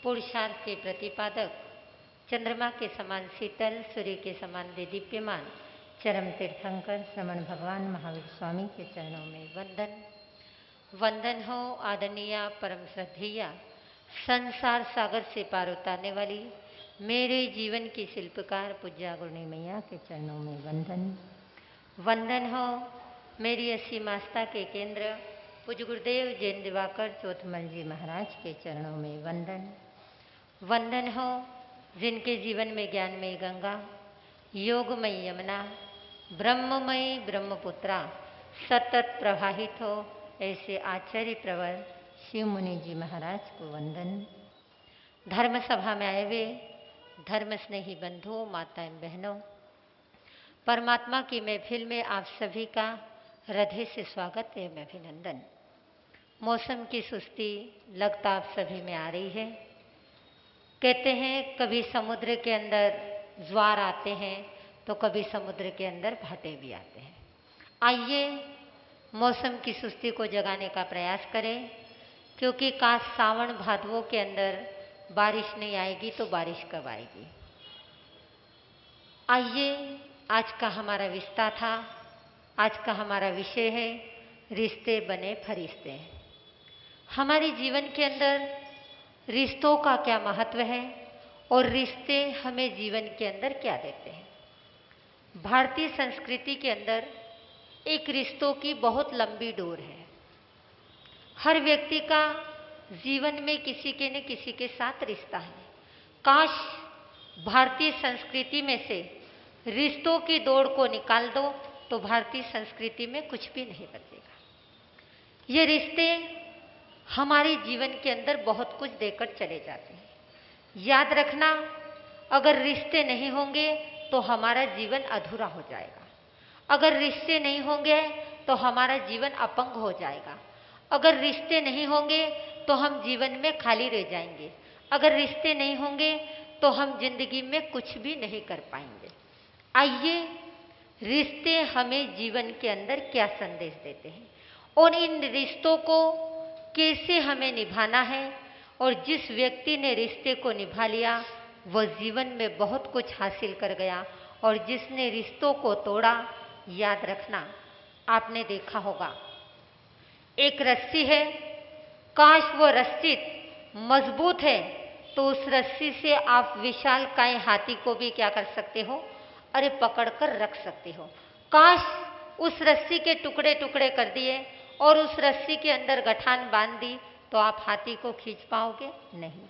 पुरुषार्थ के प्रतिपादक, चंद्रमा के समान शीतल, सूर्य के समान देदीप्यमान चरम तीर्थंकर श्रमण भगवान महावीर स्वामी के चरणों में वंदन। वंदन हो आदरणीय परम श्रद्धेय संसार सागर से पार उतारने वाली मेरे जीवन की शिल्पकार पूज्या गुरनी मैया के चरणों में वंदन। वंदन हो मेरी असीम आस्था के केंद्र पूज्य गुरुदेव जैन दिवाकर चौथमल जी महाराज के चरणों में वंदन। वंदन हो जिनके जीवन में ज्ञानमयी गंगा, योगमयी यमुना, ब्रह्ममयी ब्रह्मपुत्रा सतत प्रवाहित हो, ऐसे आचार्य प्रवर शिव मुनि जी महाराज को वंदन। धर्म सभा में आए हुए धर्म स्नेही बंधुओं, माताएं, बहनों, परमात्मा की महफिल में आप सभी का हृदय से स्वागत एवं अभिनंदन। मौसम की सुस्ती लगता आप सभी में आ रही है। कहते हैं कभी समुद्र के अंदर ज्वार आते हैं तो कभी समुद्र के अंदर भाटे भी आते हैं। आइए मौसम की सुस्ती को जगाने का प्रयास करें, क्योंकि काश सावन भादवों के अंदर बारिश नहीं आएगी तो बारिश कब आएगी। आइए आज का हमारा विस्तार था, आज का हमारा विषय है रिश्ते बने फरिश्ते। हमारे जीवन के अंदर रिश्तों का क्या महत्व है और रिश्ते हमें जीवन के अंदर क्या देते हैं। भारतीय संस्कृति के अंदर एक रिश्तों की बहुत लंबी डोर है। हर व्यक्ति का जीवन में किसी के न किसी के साथ रिश्ता है। काश भारतीय संस्कृति में से रिश्तों की दौड़ को निकाल दो तो भारतीय संस्कृति में कुछ भी नहीं बचेगा। ये रिश्ते हमारे जीवन के अंदर बहुत कुछ देकर चले जाते हैं। याद रखना, अगर रिश्ते नहीं होंगे तो हमारा जीवन अधूरा हो जाएगा। अगर रिश्ते नहीं होंगे तो हमारा जीवन अपंग हो जाएगा। अगर रिश्ते नहीं होंगे तो हम जीवन में खाली रह जाएंगे। अगर रिश्ते नहीं होंगे तो हम जिंदगी में कुछ भी नहीं कर पाएंगे। आइए रिश्ते हमें जीवन के अंदर क्या संदेश देते हैं और इन रिश्तों को कैसे हमें निभाना है, और जिस व्यक्ति ने रिश्ते को निभा लिया वह जीवन में बहुत कुछ हासिल कर गया, और जिसने रिश्तों को तोड़ा, याद रखना आपने देखा होगा एक रस्सी है, काश वो रस्सी मजबूत है तो उस रस्सी से आप विशालकाय हाथी को भी क्या कर सकते हो, अरे पकड़कर रख सकते हो। काश उस रस्सी के टुकड़े टुकड़े कर दिए और उस रस्सी के अंदर गठान बांध दी तो आप हाथी को खींच पाओगे नहीं।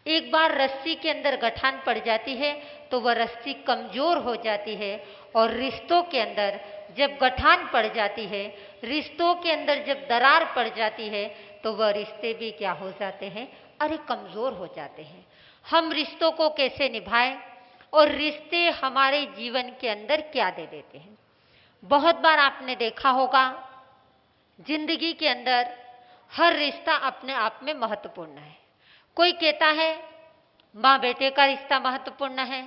एक बार रस्सी के अंदर गठान पड़ जाती है तो वह रस्सी कमजोर हो जाती है, और रिश्तों के अंदर जब गठान पड़ जाती है, रिश्तों के अंदर जब दरार पड़ जाती है तो वह रिश्ते भी क्या हो जाते हैं, अरे कमजोर हो जाते हैं। हम रिश्तों को कैसे निभाएं और रिश्ते हमारे जीवन के अंदर क्या दे देते हैं। बहुत बार आपने देखा होगा जिंदगी के अंदर हर रिश्ता अपने आप में महत्वपूर्ण है। कोई कहता है माँ बेटे का रिश्ता महत्वपूर्ण है,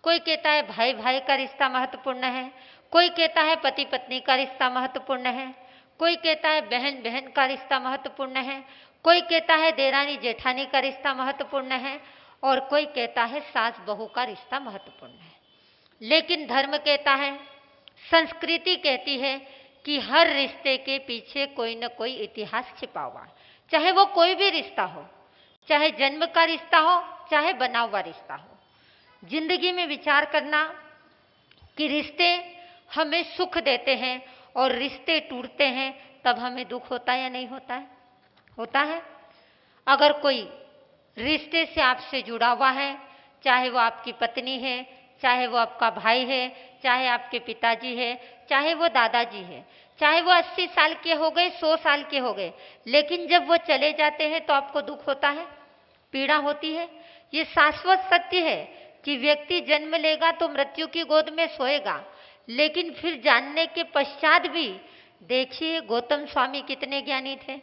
कोई कहता है भाई भाई का रिश्ता महत्वपूर्ण है, कोई कहता है पति पत्नी का रिश्ता महत्वपूर्ण है, कोई कहता है बहन बहन का रिश्ता महत्वपूर्ण है, कोई कहता है देरानी जेठानी का रिश्ता महत्वपूर्ण है, और कोई कहता है सास बहू का रिश्ता महत्वपूर्ण है। लेकिन धर्म कहता है, संस्कृति कहती है कि हर रिश्ते के पीछे कोई न कोई इतिहास छिपा हुआ है। चाहे वो कोई भी रिश्ता हो, चाहे जन्म का रिश्ता हो, चाहे बना हुआ रिश्ता हो। जिंदगी में विचार करना कि रिश्ते हमें सुख देते हैं और रिश्ते टूटते हैं तब हमें दुख होता है या नहीं होता है? होता है। अगर कोई रिश्ते से आपसे जुड़ा हुआ है, चाहे वो आपकी पत्नी है, चाहे वो आपका भाई है, चाहे आपके पिताजी है, चाहे वो दादाजी है, चाहे वो 80 साल के हो गए, 100 साल के हो गए, लेकिन जब वो चले जाते हैं तो आपको दुख होता है, पीड़ा होती है। ये शाश्वत सत्य है कि व्यक्ति जन्म लेगा तो मृत्यु की गोद में सोएगा, लेकिन फिर जानने के पश्चात भी देखिए गौतम स्वामी कितने ज्ञानी थे।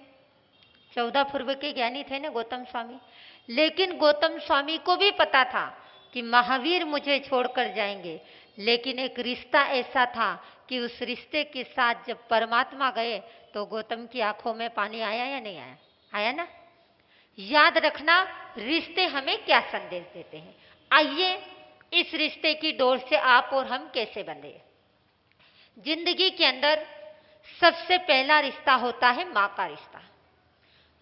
14 पूर्व के ज्ञानी थे ना गौतम स्वामी। लेकिन गौतम स्वामी को भी पता था कि महावीर मुझे छोड़कर जाएंगे, लेकिन एक रिश्ता ऐसा था कि उस रिश्ते के साथ जब परमात्मा गए तो गौतम की आंखों में पानी आया या नहीं आया? आया ना। याद रखना रिश्ते हमें क्या संदेश देते हैं। आइए इस रिश्ते की डोर से आप और हम कैसे बंधे। जिंदगी के अंदर सबसे पहला रिश्ता होता है माँ का रिश्ता।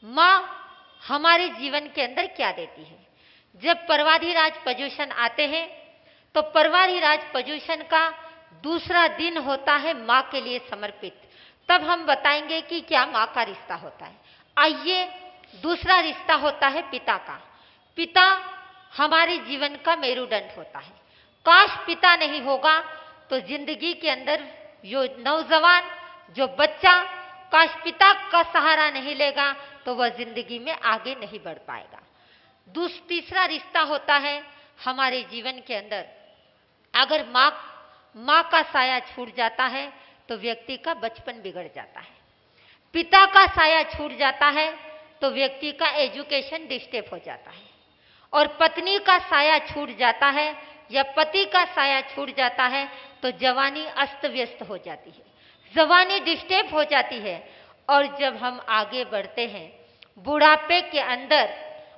माँ हमारे जीवन के अंदर क्या देती है। जब परवाधिराज पर्युषण आते हैं तो परवाधिराज पर्युषण का दूसरा दिन होता है माँ के लिए समर्पित। तब हम बताएंगे कि क्या माँ का रिश्ता होता है। आइए, दूसरा रिश्ता होता है पिता का। पिता हमारे जीवन का मेरुदंड होता है। काश पिता नहीं होगा तो जिंदगी के अंदर जो नौजवान, जो बच्चा काश पिता का सहारा नहीं लेगा तो वह जिंदगी में आगे नहीं बढ़ पाएगा। तीसरा रिश्ता होता है हमारे जीवन के अंदर, अगर माँ का साया छूट जाता है तो व्यक्ति का बचपन बिगड़ जाता है। पिता का साया छूट जाता है तो व्यक्ति का एजुकेशन डिस्टर्ब हो जाता है। और पत्नी का साया छूट जाता है या पति का साया छूट जाता है तो जवानी अस्त व्यस्त हो जाती है, जवानी डिस्टर्ब हो जाती है। और जब हम आगे बढ़ते हैं बुढ़ापे के अंदर,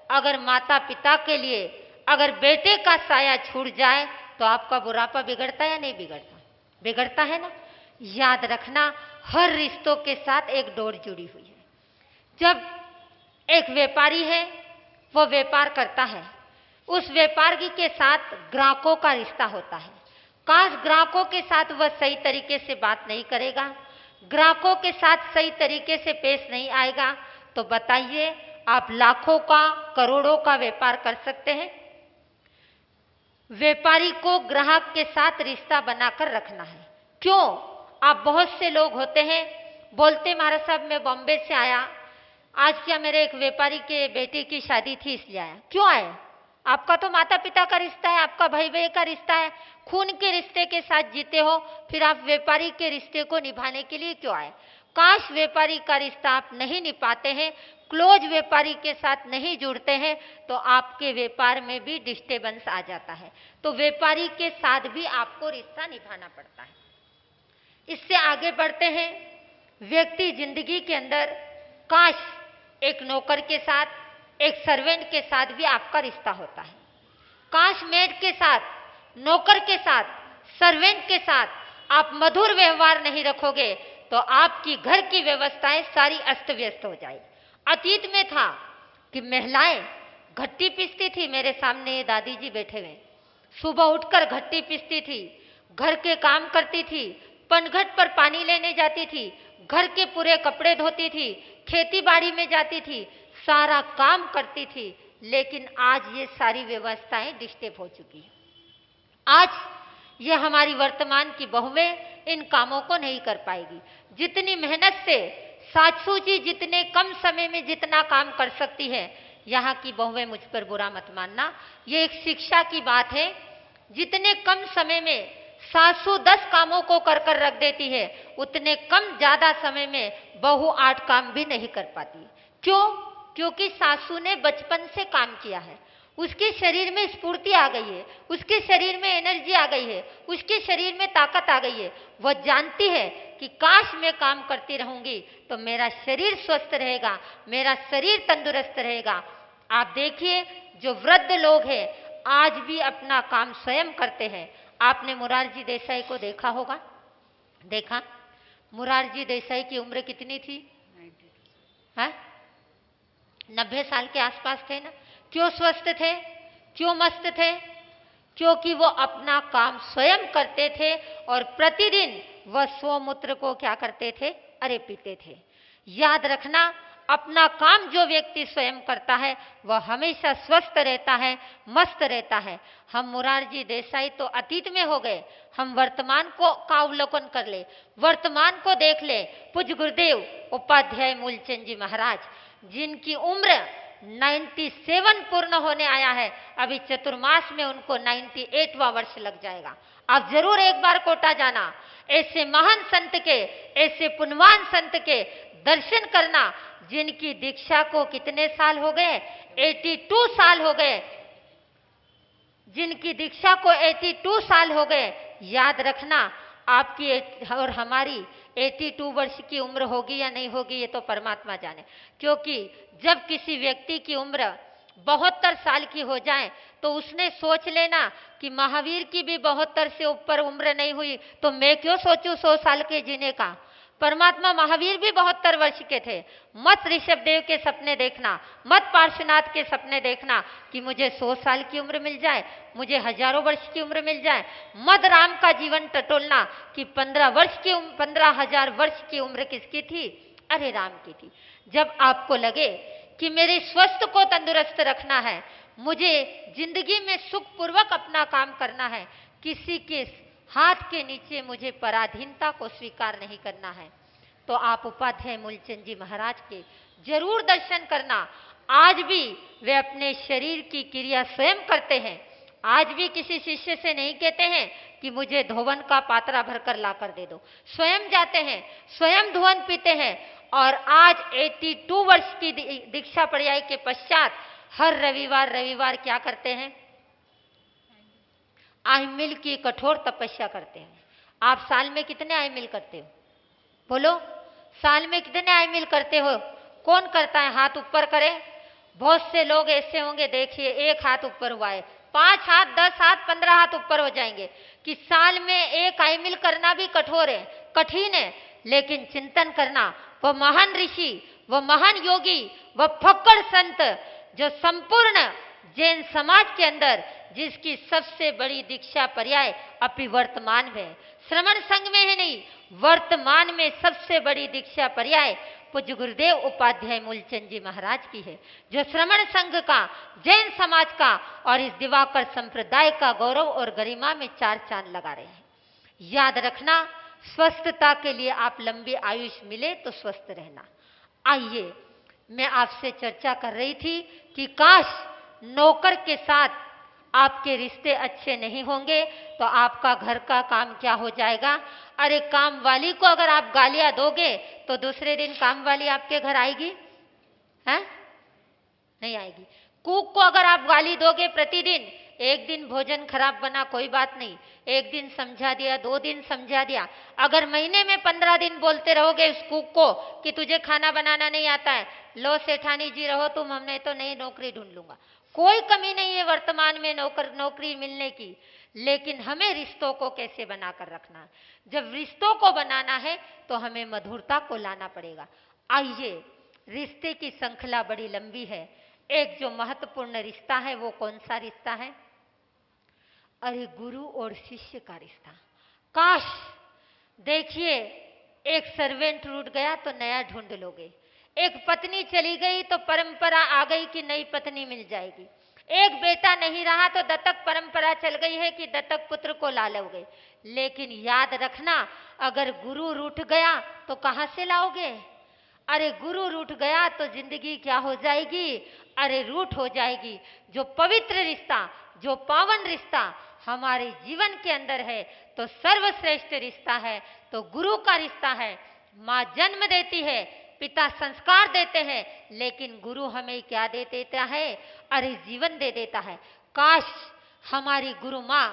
अगर माता पिता के लिए अगर बेटे का साया छूट जाए तो आपका बुढ़ापा बिगड़ता या नहीं बिगड़ता? बिगड़ता है ना। याद रखना हर रिश्तों के साथ एक डोर जुड़ी हुई है। जब एक व्यापारी है वह व्यापार करता है, उस व्यापारी के साथ ग्राहकों का रिश्ता होता है। काश ग्राहकों के साथ वह सही तरीके से बात नहीं करेगा, ग्राहकों के साथ सही तरीके से पेश नहीं आएगा तो बताइए आप लाखों का करोड़ों का व्यापार कर सकते हैं? व्यापारी को ग्राहक के साथ रिश्ता बनाकर रखना है। क्यों? आप बहुत से लोग होते हैं बोलते महाराज साहब मैं बॉम्बे से आया, आज क्या मेरे एक व्यापारी के बेटे की शादी थी इसलिए आया। क्यों आए? आपका तो माता पिता का रिश्ता है, आपका भाई बहन का रिश्ता है, खून के रिश्ते के साथ जीते हो, फिर आप व्यापारी के रिश्ते को निभाने के लिए क्यों आए? काश व्यापारी का रिश्ता आप नहीं निभाते हैं, क्लोज व्यापारी के साथ नहीं जुड़ते हैं तो आपके व्यापार में भी डिस्टर्बेंस आ जाता है। तो व्यापारी के साथ भी आपको रिश्ता निभाना पड़ता है। इससे आगे बढ़ते हैं, व्यक्ति जिंदगी के अंदर काश एक नौकर के साथ, एक सर्वेंट के साथ भी आपका रिश्ता होता है। काश मेड के साथ, नौकर के साथ, सर्वेंट के साथ आप मधुर व्यवहार नहीं रखोगे तो आपकी घर की व्यवस्थाएं सारी अस्त व्यस्त हो जाएगी। अतीत में था कि महिलाएं घट्टी पीसती थी, मेरे सामने ये दादी जी बैठे हुए, सुबह उठकर घट्टी पीसती थी, घर के काम करती थी, पनघट पर पानी लेने जाती थी, घर के पूरे कपड़े धोती थी, खेती बाड़ी में जाती थी, सारा काम करती थी। लेकिन आज ये सारी व्यवस्थाएं डिस्टर्ब हो चुकी है। आज ये हमारी वर्तमान की बहुएं इन कामों को नहीं कर पाएगी। जितनी मेहनत से सासू जी जितने कम समय में जितना काम कर सकती है, यहाँ की बहुएं, मुझ पर बुरा मत मानना, ये एक शिक्षा की बात है। जितने कम समय में सासू 10 कामों को कर कर रख देती है, उतने कम ज्यादा समय में बहू 8 काम भी नहीं कर पाती। क्यों? क्योंकि सासू ने बचपन से काम किया है, उसके शरीर में स्फूर्ति आ गई है, उसके शरीर में एनर्जी आ गई है, उसके शरीर में ताकत आ गई है। वह जानती है कि काश मैं काम करती रहूंगी तो मेरा शरीर स्वस्थ रहेगा, मेरा शरीर तंदुरुस्त रहेगा। आप देखिए जो वृद्ध लोग हैं आज भी अपना काम स्वयं करते हैं। आपने मुरारजी देसाई को देखा होगा, देखा? मुरारजी देसाई की उम्र कितनी थी? 90 साल के आसपास थे ना। क्यों स्वस्थ थे? क्यों मस्त थे? क्योंकि वो अपना काम स्वयं करते थे और प्रतिदिन वह स्वमूत्र को क्या करते थे? अरे पीते थे। याद रखना, अपना काम जो व्यक्ति स्वयं करता है वह हमेशा स्वस्थ रहता है, मस्त रहता है। हम मुरारजी देसाई तो अतीत में हो गए, हम वर्तमान को का अवलोकन कर ले, वर्तमान को देख ले। पूज्य गुरुदेव उपाध्याय मूलचंद जी महाराज, जिनकी उम्र 97 पूर्ण होने आया है, अभी चतुर्मास में उनको 98वां वर्ष लग जाएगा। आप जरूर एक बार कोटा जाना, ऐसे महान संत के, ऐसे पुण्यवान संत के दर्शन करना जिनकी दीक्षा को कितने साल हो गए? 82 साल हो गए, जिनकी दीक्षा को 82 साल हो गए। याद रखना, आपकी और हमारी 82 वर्ष की उम्र होगी या नहीं होगी ये तो परमात्मा जाने। क्योंकि जब किसी व्यक्ति की उम्र 72 साल की हो जाए तो उसने सोच लेना कि महावीर की भी 72 से ऊपर उम्र नहीं हुई तो मैं क्यों सोचूं 100 साल के जीने का। परमात्मा महावीर भी 72 वर्ष के थे। मत ऋषभदेव के सपने देखना, मत पार्श्वनाथ के सपने देखना कि मुझे 100 साल की उम्र मिल जाए, मुझे हजारों वर्ष की उम्र मिल जाए। मत राम का जीवन टटोलना कि 15,000 वर्ष की उम्र किसकी थी, अरे राम की थी। जब आपको लगे कि मेरे स्वस्थ को तंदुरुस्त रखना है, मुझे जिंदगी में सुखपूर्वक अपना काम करना है, किसी के हाथ के नीचे मुझे पराधीनता को स्वीकार नहीं करना है, तो आप उपाध्याय मूलचंद जी महाराज के जरूर दर्शन करना। आज भी वे अपने शरीर की क्रिया स्वयं करते हैं। आज भी किसी शिष्य से नहीं कहते हैं कि मुझे धोवन का पात्रा भरकर लाकर दे दो, स्वयं जाते हैं, स्वयं धोवन पीते हैं। और आज 82 वर्ष की दीक्षा पर्याय के पश्चात हर रविवार क्या करते हैं, आयमिल की कठोर तपस्या करते हैं। आप साल में कितने आयमिल करते हो, बोलो, साल में कितने आयमिल करते हो? कौन करता है, हाथ ऊपर करे। बहुत से लोग ऐसे होंगे, देखिए एक हाथ ऊपर हुआ है, 5 हाथ, 10 हाथ, 15 हाथ ऊपर हो जाएंगे कि साल में एक आयमिल करना भी कठोर है, कठिन है। लेकिन चिंतन करना, वह महान ऋषि, वह महान योगी, वह फक्कड़ संत जो संपूर्ण जैन समाज के अंदर जिसकी सबसे बड़ी दीक्षा पर्याय अभी वर्तमान में, श्रमण संघ में है नहीं, वर्तमान में सबसे बड़ी दीक्षा पर्याय पूज्य गुरुदेव उपाध्याय मूलचंद जी महाराज की है, जो श्रमण संघ का, जैन समाज का और इस दिवाकर संप्रदाय का गौरव और गरिमा में 4 चांद लगा रहे हैं। याद रखना, स्वस्थता के लिए आप लंबी आयुष मिले तो स्वस्थ रहना। आइए, मैं आपसे चर्चा कर रही थी कि काश नौकर के साथ आपके रिश्ते अच्छे नहीं होंगे तो आपका घर का काम क्या हो जाएगा। अरे काम वाली को अगर आप गालियां दोगे तो दूसरे दिन काम वाली आपके घर आएगी, हैं? नहीं आएगी। कुक को अगर आप गाली दोगे प्रतिदिन, एक दिन भोजन खराब बना कोई बात नहीं, एक दिन समझा दिया, 2 दिन समझा दिया, अगर महीने में 15 दिन बोलते रहोगे उस कुक को कि तुझे खाना बनाना नहीं आता है, लो सेठानी जी रहो तुम, हमने तो नई नौकरी ढूंढ लूंगा। कोई कमी नहीं है वर्तमान में नौकरी मिलने की, लेकिन हमें रिश्तों को कैसे बनाकर रखना है। जब रिश्तों को बनाना है तो हमें मधुरता को लाना पड़ेगा। आइए, रिश्ते की श्रृंखला बड़ी लंबी है। एक जो महत्वपूर्ण रिश्ता है वो कौन सा रिश्ता है, अरे गुरु और शिष्य का रिश्ता। काश देखिए, एक सर्वेंट रूठ गया तो नया ढूंढ लोगे, एक पत्नी चली गई तो परंपरा आ गई कि नई पत्नी मिल जाएगी, एक बेटा नहीं रहा तो दत्तक परंपरा चल गई है कि दत्तक पुत्र को ला लोगे। लेकिन याद रखना, अगर गुरु रूठ गया तो कहां से लाओगे। अरे गुरु रूठ गया तो जिंदगी क्या हो जाएगी, अरे रूठ हो जाएगी। जो पवित्र रिश्ता, जो पावन रिश्ता हमारे जीवन के अंदर है तो सर्वश्रेष्ठ रिश्ता है तो गुरु का रिश्ता है। माँ जन्म देती है, पिता संस्कार देते हैं, लेकिन गुरु हमें क्या दे देता है, अरे जीवन दे देता है। काश हमारी गुरु माँ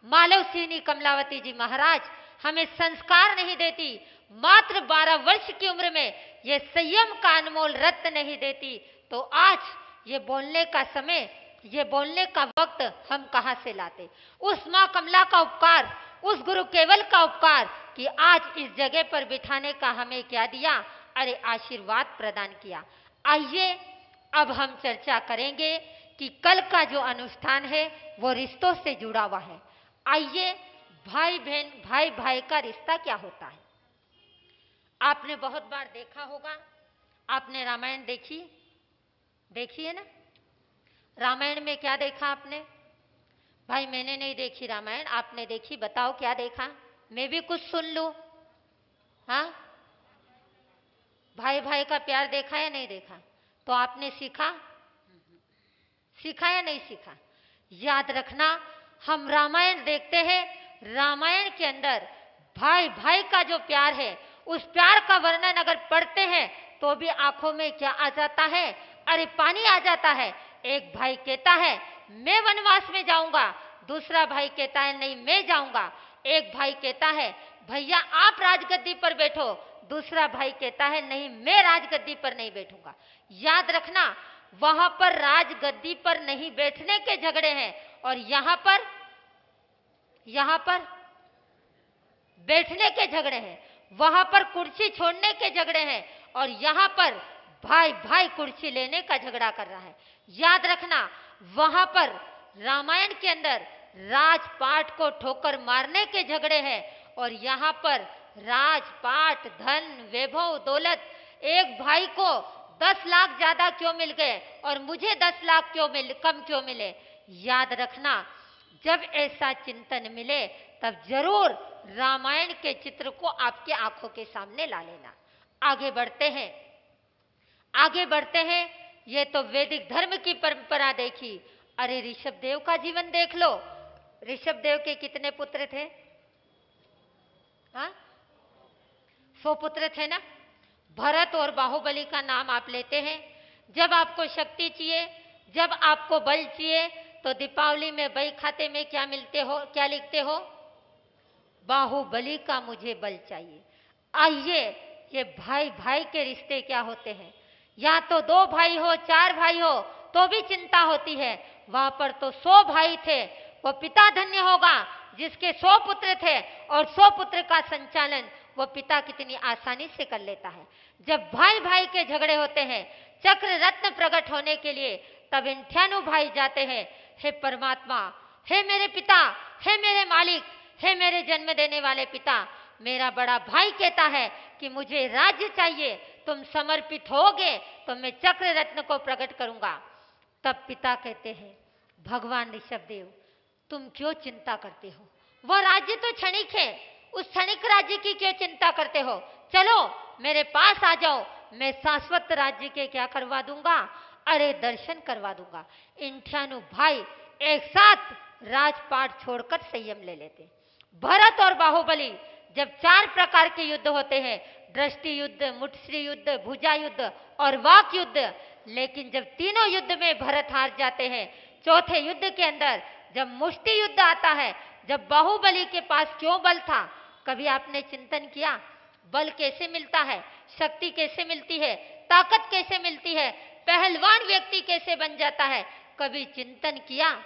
मालव सिंह कमलावती जी महाराज हमें संस्कार नहीं देती, मात्र 12 वर्ष की उम्र में ये संयम का अनमोल रत्न नहीं देती, तो आज ये बोलने का समय, ये बोलने का वक्त हम कहां से लाते। उस माँ कमला का उपकार, उस गुरु केवल का उपकार कि आज इस जगह पर बिठाने का हमें क्या दिया, अरे आशीर्वाद प्रदान किया। आइए अब हम चर्चा करेंगे कि कल का जो अनुष्ठान है वो रिश्तों से जुड़ा हुआ है। आइए, भाई बहन, भाई भाई का रिश्ता क्या होता है। आपने बहुत बार देखा होगा, आपने रामायण देखी है ना। रामायण में क्या देखा आपने, भाई मैंने नहीं देखी रामायण, आपने देखी, बताओ क्या देखा, मैं भी कुछ सुन लूं। हाँ, भाई भाई का प्यार देखा या नहीं देखा, तो आपने सीखा या नहीं सीखा। याद रखना, हम रामायण देखते हैं, रामायण के अंदर भाई भाई का जो प्यार है, उस प्यार का वर्णन अगर पढ़ते हैं तो भी आंखों में क्या आ जाता है, अरे पानी आ जाता है। एक भाई कहता है मैं वनवास में जाऊंगा, दूसरा भाई कहता है नहीं मैं जाऊंगा। एक भाई कहता है भैया आप राजगद्दी पर बैठो, दूसरा भाई कहता है नहीं मैं राजगद्दी पर नहीं बैठूंगा। याद रखना, वहां पर राजगद्दी पर नहीं बैठने के झगड़े हैं और यहां पर बैठने के झगड़े हैं। वहां पर कुर्सी छोड़ने के झगड़े हैं और यहां पर भाई भाई कुर्सी लेने का झगड़ा कर रहा है। याद रखना, वहां पर रामायण के अंदर राजपाट को ठोकर मारने के झगड़े हैं और यहां पर राजपाट, धन, वैभव, दौलत, एक भाई को 10 लाख ज्यादा क्यों मिल गए और मुझे 10 लाख कम क्यों मिले। याद रखना, जब ऐसा चिंतन मिले तब जरूर रामायण के चित्र को आपके आंखों के सामने ला लेना। आगे बढ़ते हैं। ये तो वैदिक धर्म की परंपरा देखी। अरे ऋषभदेव का जीवन देख लो। ऋषभदेव के कितने पुत्र थे? 100 पुत्र थे ना। भरत और बाहुबली का नाम आप लेते हैं। जब आपको शक्ति चाहिए, जब आपको बल चाहिए, तो दीपावली में बही खाते में क्या लिखते हो? बाहुबली का मुझे बल चाहिए। आइए, ये भाई भाई के रिश्ते क्या होते हैं। या तो 2 भाई हो, 4 भाई हो तो भी चिंता होती है। वहां पर तो 100 भाई थे। वो पिता धन्य होगा जिसके 100 पुत्र थे और 100 पुत्र का संचालन वो पिता कितनी आसानी से कर लेता है। जब भाई भाई के झगड़े होते हैं, चक्र रत्न प्रकट होने के लिए, तब इंठ्यानु भाई जाते हैं, हे परमात्मा, हे मेरे पिता, हे मेरे मालिक, हे मेरे जन्म देने वाले पिता, मेरा बड़ा भाई कहता है कि मुझे राज्य चाहिए, तुम समर्पित होगे तो मैं चक्र रत्न को प्रकट करूंगा। तब पिता कहते हैं, भगवान ऋषभदेव, तुम क्यों चिंता करते हो? वह राज्य तो क्षणिक है, उस क्षणिक राज्य की क्यों चिंता करते हो? चलो मेरे पास आ जाओ, मैं शाश्वत राज्य के क्या करवा दूंगा? अरे दर्शन करवा दूंगा। इंठ्यानु भाई एक साथ राजपाट छोड़कर संयम ले लेते। भरत और बाहुबली जब 4 प्रकार के युद्ध होते हैं, दृष्टि युद्ध, मुठश्री युद्ध, भुजा युद्ध और वाक युद्ध, लेकिन जब तीनों युद्ध में भरत हार जाते हैं, चौथे युद्ध के अंदर जब मुष्टि युद्ध आता है, जब बाहुबली के पास क्यों बल था? कभी आपने चिंतन किया बल कैसे मिलता है, शक्ति कैसे मिलती है, ताकत कैसे मिलती है, पहलवान व्यक्ति कैसे बन जाता है? कभी चिंतन किया?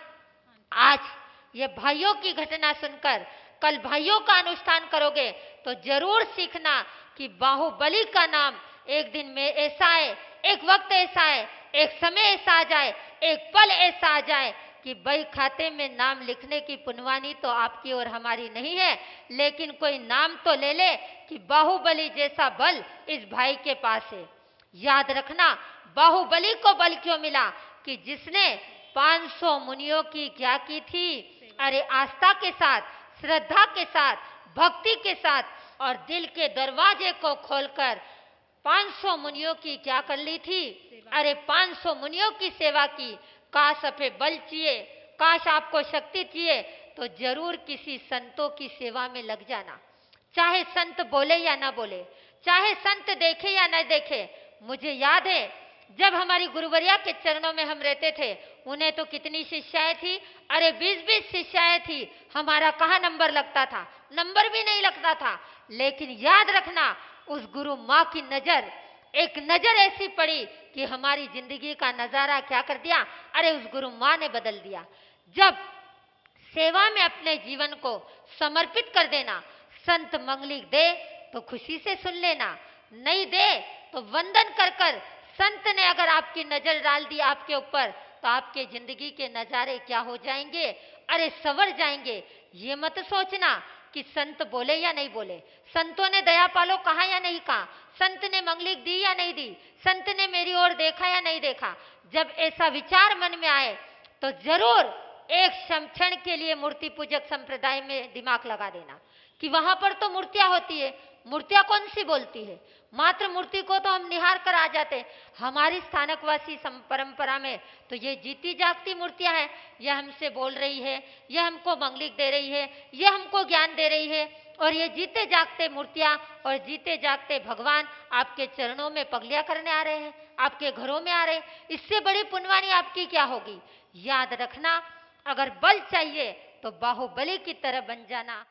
आज ये भाइयों की घटना सुनकर कल भाइयों का अनुष्ठान करोगे तो जरूर सीखना कि बाहुबली का नाम एक दिन में ऐसा है, एक वक्त ऐसा है, एक समय ऐसा आ जाए, एक पल ऐसा आ जाए कि बही खाते में नाम लिखने की पुनवानी तो आपकी और हमारी नहीं है, लेकिन कोई नाम तो ले ले कि बाहुबली जैसा बल इस भाई के पास है। याद रखना, बाहुबली को बल क्यों मिला? कि जिसने 500 मुनियों की क्या की थी? अरे आस्था के साथ, श्रद्धा के साथ, भक्ति के साथ और दिल के दरवाजे को खोलकर 500 मुनियों की क्या कर ली थी? अरे 500 मुनियों की सेवा की। काश अपे बल चाहिए, काश आपको शक्ति चाहिए तो जरूर किसी संतों की सेवा में लग जाना। चाहे संत बोले या ना बोले, चाहे संत देखे या न देखे। मुझे याद है जब हमारी गुरुवरिया के चरणों में हम रहते थे, उन्हें तो कितनी शिष्याएं थी, अरे 20-20 शिष्याएं थी। हमारा कहाँ नंबर लगता था? नंबर भी नहीं लगता था। लेकिन याद रखना, उस गुरु माँ की नजर, एक नजर ऐसी पड़ी कि हमारी जिंदगी का नजारा क्या कर दिया? अरे उस गुरु माँ ने बदल दिया। जब सेवा में अपने जीवन को समर्पित कर देना, संत मंगलिक दे तो खुशी से सुन लेना, नहीं दे तो वंदन कर कर। संत ने अगर आपकी नजर डाल दी आपके ऊपर तो आपके जिंदगी के नजारे क्या हो जाएंगे? अरे सवर जाएंगे। ये मत सोचना कि संत बोले या नहीं बोले, संतों ने दया पालो कहा या नहीं कहा, संत ने मंगलिक दी या नहीं दी, संत ने मेरी ओर देखा या नहीं देखा। जब ऐसा विचार मन में आए तो जरूर एक क्षण के लिए मूर्ति पूजक संप्रदाय में दिमाग लगा देना कि वहां पर तो मूर्तियां होती है। मूर्तियां कौन सी बोलती है? मात्र मूर्ति को तो हम निहार कर आ जाते। हमारी स्थानकवासी परंपरा में तो ये जीती जागती मूर्तियां हैं। यह हमसे बोल रही है, यह हमको मंगलिक दे रही है, यह हमको ज्ञान दे रही है। और ये जीते जागते मूर्तियां और जीते जागते भगवान आपके चरणों में पगलियां करने आ रहे हैं, आपके घरों में आ रहे हैं। इससे बड़ी पुण्यवानी आपकी क्या होगी? याद रखना, अगर बल चाहिए तो बाहुबली की तरह बन जाना।